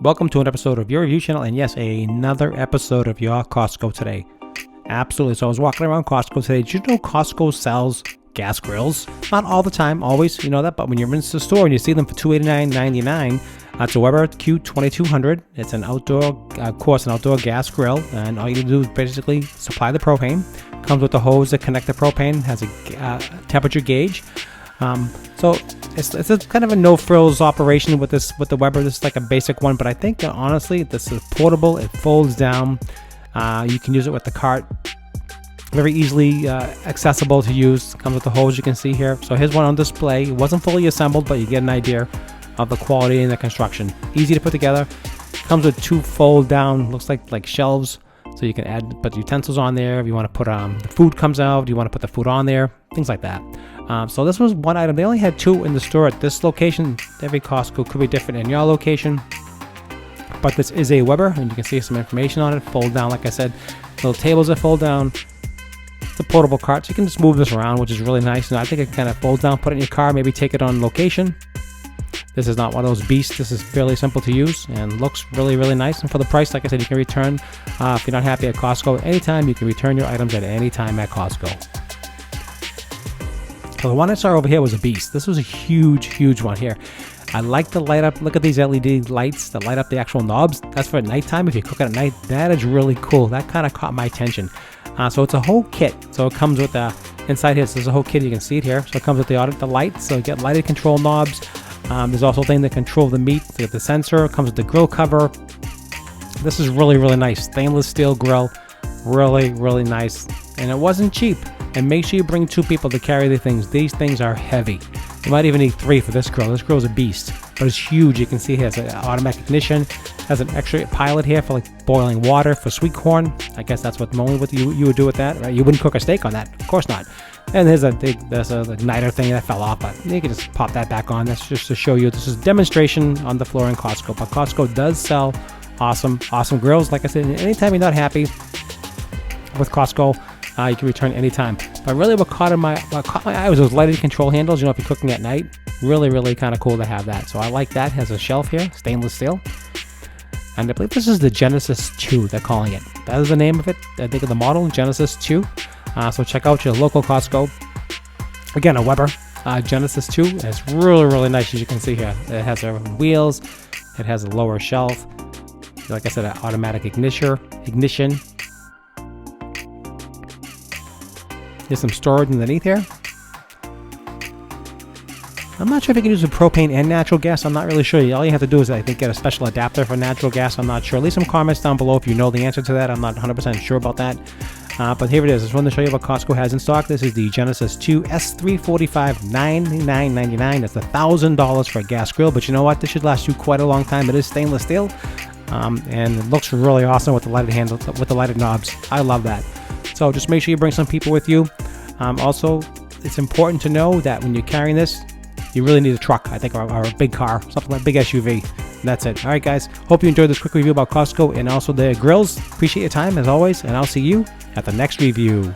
Welcome to an episode of your review channel, and yes, another episode of your Costco today. Absolutely. So I was walking around Costco today. Did you know Costco sells gas grills? Not all the time, always, you know that, but when you're in the store and you see them for $289.99, it's a Weber Q2200. It's an outdoor, of course, an outdoor gas grill, and all you do is basically supply the propane. Comes with a hose that connects the propane, has a temperature gauge. So it's a kind of a no-frills operation with the Weber. This is like a basic one, but I think honestly this is portable. It folds down. You can use it with the cart. Very easily accessible to use. Comes with the hose you can see here. So here's one on display. It wasn't fully assembled, but you get an idea of the quality and the construction. Easy to put together. Comes with two fold down, looks like shelves. So you can put utensils on there. If you want to put the food comes out, you want to put the food on there, things like that. So this was one item. They only had two in the store at this location. Every Costco could be different in your location. But this is a Weber, and you can see some information on it. Fold down, like I said. Little tables that fold down. It's a portable cart, so you can just move this around, which is really nice. And I think it kind of folds down, put it in your car, maybe take it on location. This is not one of those beasts. This is fairly simple to use and looks really, really nice. And for the price, like I said, you can return. If you're not happy at Costco, anytime you can return your items at any time at Costco. So the one I saw over here was a beast. This was a huge, huge one here. I like the light up. Look at these LED lights that light up the actual knobs. That's for nighttime. If you cook at night, that is really cool. That kind of caught my attention. So it's a whole kit. So it comes with inside here. So there's a whole kit. You can see it here. So it comes with the lights. So you get lighted control knobs. There's also a thing that control the meat. You get the sensor. It comes with the grill cover. This is really, really nice. Stainless steel grill. Really, really nice. And it wasn't cheap. And make sure you bring two people to carry the things. These things are heavy. You might even need three for this grill. This grill is a beast, but it's huge. You can see it has an automatic ignition. Has an extra pilot here for like boiling water for sweet corn. I guess that's normally what you would do with that, right? You wouldn't cook a steak on that, of course not. And there's a igniter thing that fell off, but you can just pop that back on. That's just to show you. This is a demonstration on the floor in Costco, but Costco does sell awesome grills. Like I said, anytime you're not happy with Costco, you can return anytime. But really what caught my eye was those lighted control handles. You know, if you're cooking at night, really, really kind of cool to have that. So I like that. It has a shelf here, stainless steel. And I believe this is the Genesis 2, they're calling it. That is the name of it. I think of the model, Genesis 2. So check out your local Costco. Again, a Weber Genesis 2. It's really, really nice, as you can see here. It has wheels. It has a lower shelf. Like I said, an automatic ignition. There's some storage underneath here. I'm not sure if you can use the propane and natural gas. I'm not really sure. All you have to do is, I think, get a special adapter for natural gas. I'm not sure. Leave some comments down below if you know the answer to that. I'm not 100% sure about that. But here it is. I just wanted to show you what Costco has in stock. This is the Genesis 2 S345 $99.99. That's $1,000 for a gas grill. But you know what? This should last you quite a long time. It is stainless steel. And it looks really awesome with the lighted handles, with the lighted knobs. I love that. So just make sure you bring some people with you. Also, it's important to know that when you're carrying this, you really need a truck, I think, or a big car, something like a big SUV. And that's it. All right, guys. Hope you enjoyed this quick review about Costco and also their grills. Appreciate your time, as always, and I'll see you at the next review.